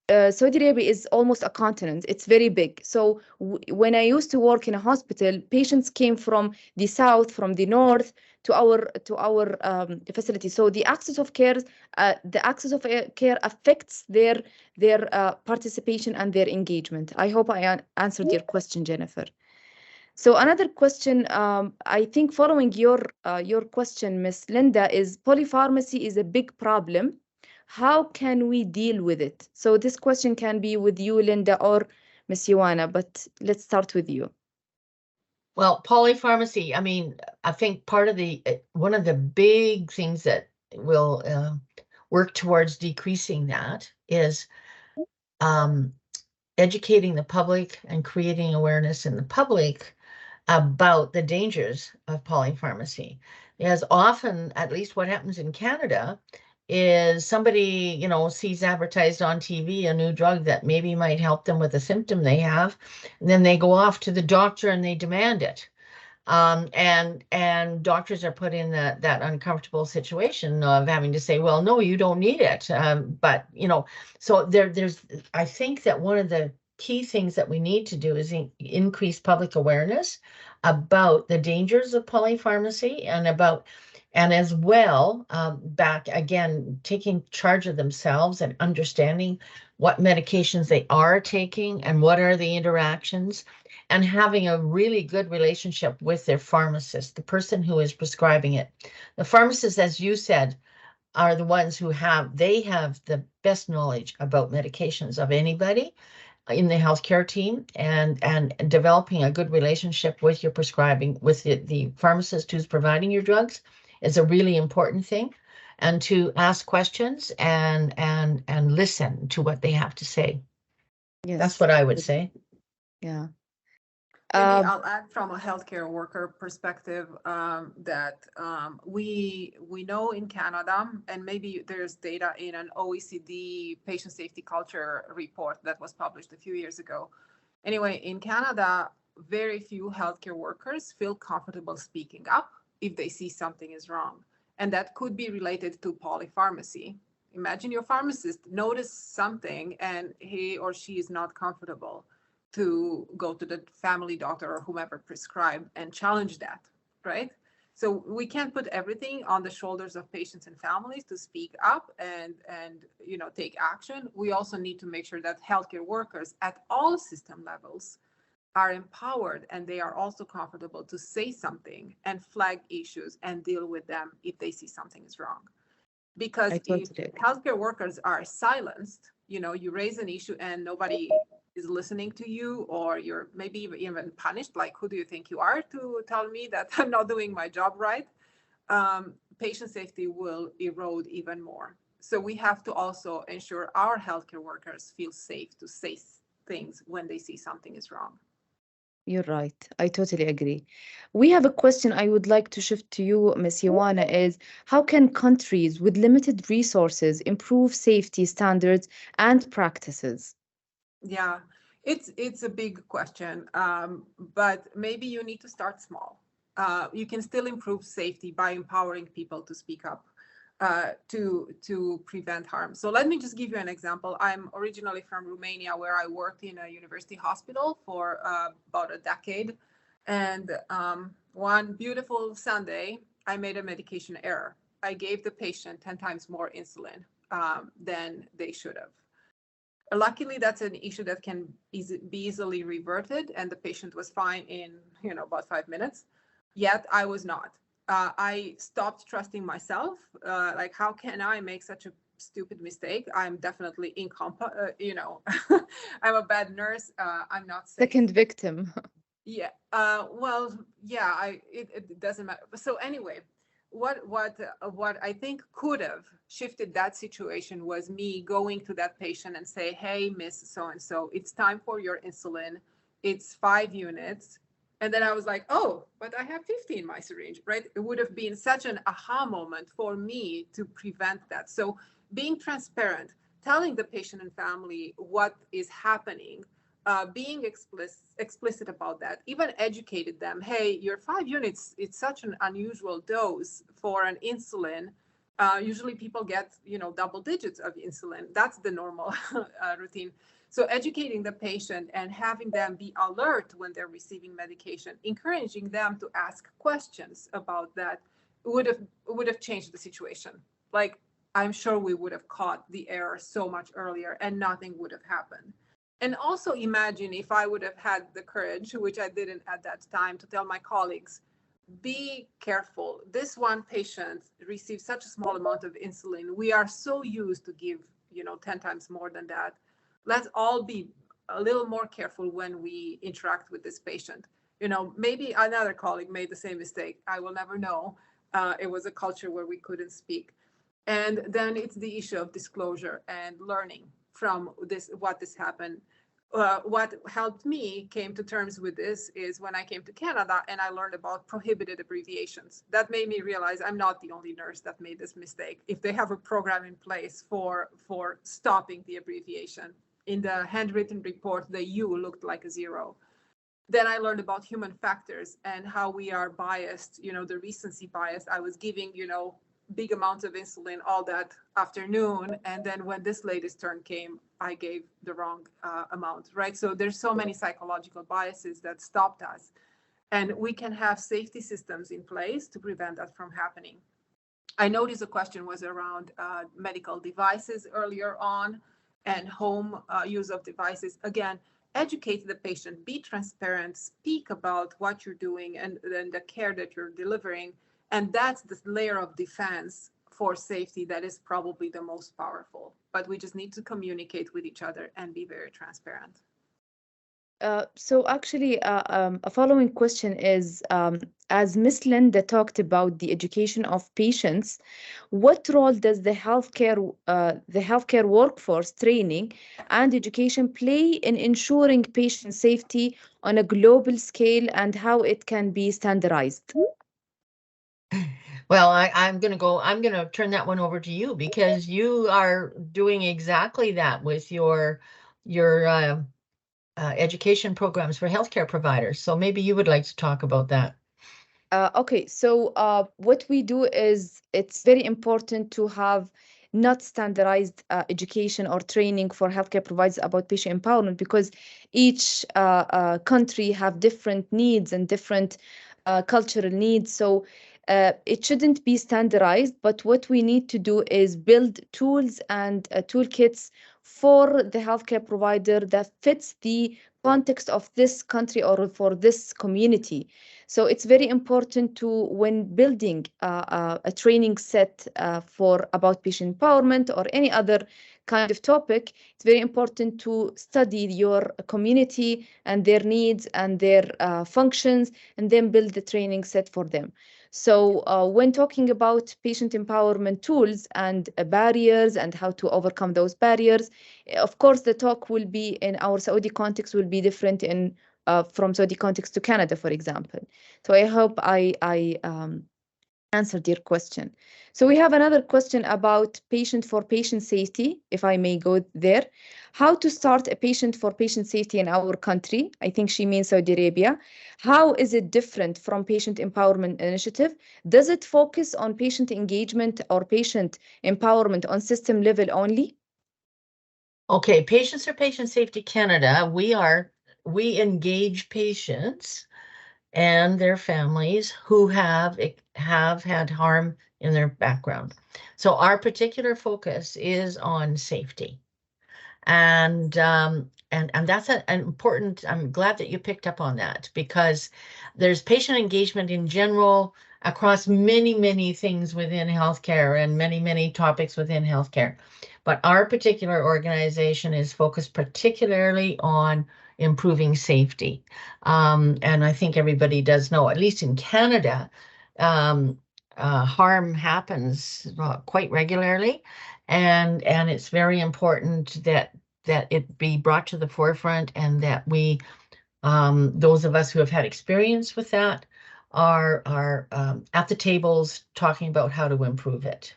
Saudi Arabia is almost a continent. It's very big. So when I used to work in a hospital, patients came from the south, from the north, to our facility. So the access of care affects their participation and their engagement. I hope I answered your question, Jennifer. So another question, I think following your question, Miss Linda, is polypharmacy is a big problem. How can we deal with it? So this question can be with you, Linda, or Miss Ioana, but let's start with you. Well, polypharmacy, I mean, I think part of one of the big things that will work towards decreasing that is educating the public and creating awareness in the public about the dangers of polypharmacy. Because often, at least what happens in Canada, is somebody, sees advertised on TV a new drug that maybe might help them with a symptom they have, and then they go off to the doctor and they demand it. And doctors are put in that uncomfortable situation of having to say, well, no, you don't need it. But so there's I think that one of the key things that we need to do is increase public awareness about the dangers of polypharmacy, and as well, back again, taking charge of themselves and understanding what medications they are taking and what are the interactions, and having a really good relationship with their pharmacist, the person who is prescribing it. The pharmacists, as you said, are the ones who have the best knowledge about medications of anybody in the healthcare team, and developing a good relationship with your prescribing, with the pharmacist who's providing your drugs, is a really important thing. And to ask questions and listen to what they have to say. Yes. That's what I would say. Yeah. Maybe I'll add from a healthcare worker perspective that we know in Canada, and maybe there's data in an OECD patient safety culture report that was published a few years ago. Anyway, in Canada, very few healthcare workers feel comfortable speaking up if they see something is wrong. And that could be related to polypharmacy. Imagine your pharmacist noticed something and he or she is not comfortable to go to the family doctor or whomever prescribed and challenge that, right? So we can't put everything on the shoulders of patients and families to speak up and take action. We also need to make sure that healthcare workers at all system levels are empowered and they are also comfortable to say something and flag issues and deal with them if they see something is wrong. Because if healthcare workers are silenced, you raise an issue and nobody is listening to you, or you're maybe even punished, like, who do you think you are to tell me that I'm not doing my job right? Patient safety will erode even more. So we have to also ensure our healthcare workers feel safe to say things when they see something is wrong. You're right. I totally agree. We have a question I would like to shift to you, Ms. Ioana, is how can countries with limited resources improve safety standards and practices? Yeah, it's a big question, but maybe you need to start small. You can still improve safety by empowering people to speak up to prevent harm. So let me just give you an example. I'm originally from Romania, where I worked in a university hospital for about a decade. And one beautiful Sunday, I made a medication error. I gave the patient 10 times more insulin than they should have. Luckily, that's an issue that can be easily reverted, and the patient was fine in about 5 minutes. Yet I was not. I stopped trusting myself. Like, how can I make such a stupid mistake? I'm definitely incompetent. I'm a bad nurse. I'm not safe. Second victim. Yeah. Well, yeah. It doesn't matter. So anyway, what I think could have shifted that situation was me going to that patient and say, "Hey, Miss So and So, it's time for your insulin. It's 5 units." And then I was like, "Oh, but I have 50 in my syringe," right? It would have been such an aha moment for me to prevent that. So being transparent, telling the patient and family what is happening, being explicit about that, even educated them. Hey, your 5 units, it's such an unusual dose for an insulin. Usually people get, double digits of insulin. That's the normal routine. So educating the patient and having them be alert when they're receiving medication, encouraging them to ask questions about that would have changed the situation. Like, I'm sure we would have caught the error so much earlier and nothing would have happened. And also imagine if I would have had the courage, which I didn't at that time, to tell my colleagues, be careful. This one patient received such a small amount of insulin. We are so used to give, 10 times more than that. Let's all be a little more careful when we interact with this patient. Maybe another colleague made the same mistake. I will never know. It was a culture where we couldn't speak. And then it's the issue of disclosure and learning from what this happened. What helped me came to terms with this is when I came to Canada and I learned about prohibited abbreviations. That made me realize I'm not the only nurse that made this mistake. If they have a program in place for stopping the abbreviation, in the handwritten report, the U looked like a 0. Then I learned about human factors and how we are biased, the recency bias. I was giving, big amounts of insulin all that afternoon. And then when this latest turn came, I gave the wrong amount, right? So there's so many psychological biases that stopped us. And we can have safety systems in place to prevent that from happening. I noticed the question was around medical devices earlier on and home use of devices. Again, educate the patient, be transparent, speak about what you're doing and the care that you're delivering. And that's the layer of defense for safety that is probably the most powerful. But we just need to communicate with each other and be very transparent. So actually, a following question is, as Ms. Linda talked about the education of patients, what role does the healthcare workforce training and education play in ensuring patient safety on a global scale and how it can be standardized? Well, I'm going to turn that one over to you because you are doing exactly that with your education programs for healthcare providers. So maybe you would like to talk about that. Okay, so what we do is it's very important to have not standardized education or training for healthcare providers about patient empowerment because each country have different needs and different cultural needs. So it shouldn't be standardized, but what we need to do is build tools and toolkits for the healthcare provider that fits the context of this country or for this community. So it's very important to, when building a training set for about patient empowerment or any other kind of topic, it's very important to study your community and their needs and their functions, and then build the training set for them. So when talking about patient empowerment tools and barriers and how to overcome those barriers, of course, the talk will be in our Saudi context will be different in from Saudi context to Canada, for example. So I hope I answered your question. So we have another question about patient for patient safety, if I may go there. How to start a patient for patient safety in our country? I think she means Saudi Arabia. How is it different from patient empowerment initiative? Does it focus on patient engagement or patient empowerment on system level only? Okay, Patients for Patient Safety Canada, we engage patients and their families who have had harm in their background. So our particular focus is on safety. And that's an important, I'm glad that you picked up on that, because there's patient engagement in general across many, many things within healthcare and many, many topics within healthcare. But our particular organization is focused particularly on improving safety. And I think everybody does know, at least in Canada, harm happens quite regularly. And it's very important that it be brought to the forefront, and that we, those of us who have had experience with that, are at the tables talking about how to improve it.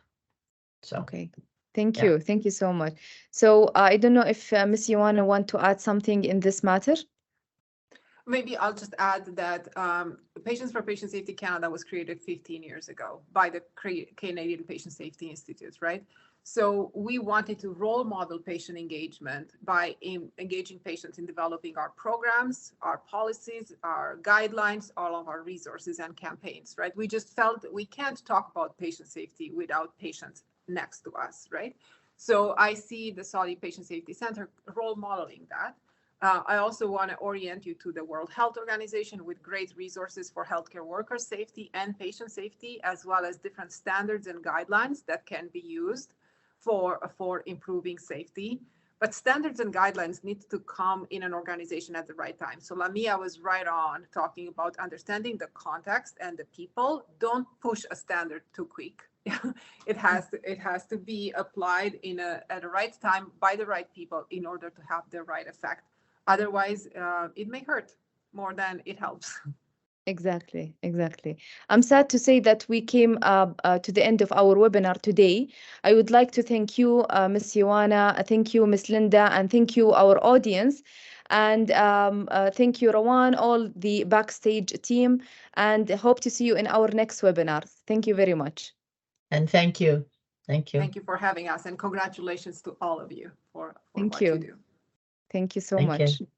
So okay, thank yeah. you. Thank you so much. So I don't know if Ms. Ioana want to add something in this matter. Maybe I'll just add that Patients for Patient Safety Canada was created 15 years ago by the Canadian Patient Safety Institute, right? So we wanted to role model patient engagement by engaging patients in developing our programs, our policies, our guidelines, all of our resources and campaigns, right? We just felt that we can't talk about patient safety without patients next to us, right? So I see the Saudi Patient Safety Center role modeling that. I also want to orient you to the World Health Organization with great resources for healthcare worker safety and patient safety, as well as different standards and guidelines that can be used for improving safety. But standards and guidelines need to come in an organization at the right time. So Lamia was right on talking about understanding the context and the people. Don't push a standard too quick. It has to be applied at the right time by the right people in order to have the right effect. Otherwise, it may hurt more than it helps. Exactly, exactly. I'm sad to say that we came to the end of our webinar today. I would like to thank you, Ms. Ioana, thank you, Ms. Linda, and thank you, our audience. And thank you, Rawan, all the backstage team, and hope to see you in our next webinar. Thank you very much. And thank you. Thank you. Thank you for having us, and congratulations to all of you for Thank what you. you do. Thank you so Thank much. you.